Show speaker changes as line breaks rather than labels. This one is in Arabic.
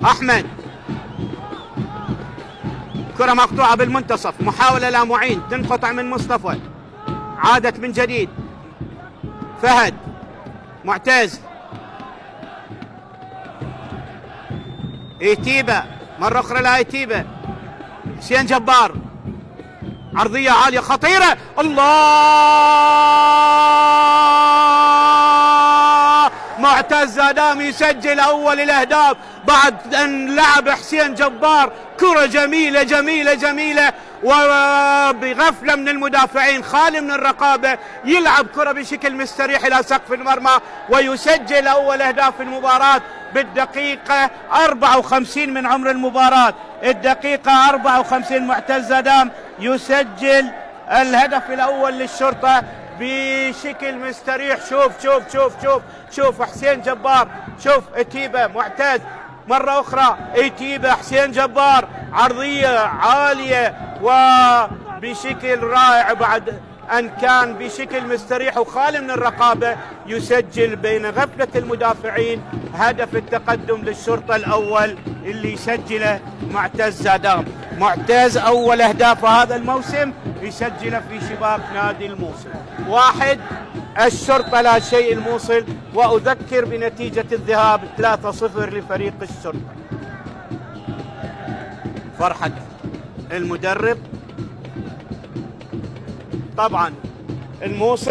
أحمد، كرة مقطوعة بالمنتصف، محاولة لا معين، تنقطع من مصطفى، عادت من جديد. فهد، معتز، ايتيبا، مرة أخرى لايتيبا، حسين جبار، عرضية عالية خطيرة، الله! معتز زادام يسجل أول الأهداف بعد أن لعب حسين جبار كرة جميلة جميلة جميلة، وبغفلة من المدافعين، خالي من الرقابة، يلعب كرة بشكل مستريح إلى سقف المرمى ويسجل أول أهداف المباراة بالدقيقة 54 من عمر المباراة. الدقيقة 54 معتز زادام يسجل الهدف الأول للشرطة بشكل مستريح. شوف شوف شوف شوف شوف حسين جبار، شوف اتيبا، معتز، مرة أخرى اتيبا، حسين جبار، عرضية عالية وبشكل رائع بعد أن كان بشكل مستريح وخالي من الرقابة، يسجل بين غفلة المدافعين هدف التقدم للشرطة الأول اللي يسجله معتز زادام. معتز أول أهدافه هذا الموسم يسجله في شباك نادي الموصل. 1 الشرطة لا شيء الموصل. وأذكر بنتيجة الذهاب 3-0 لفريق الشرطة. فرحة المدرب طبعا. الموصل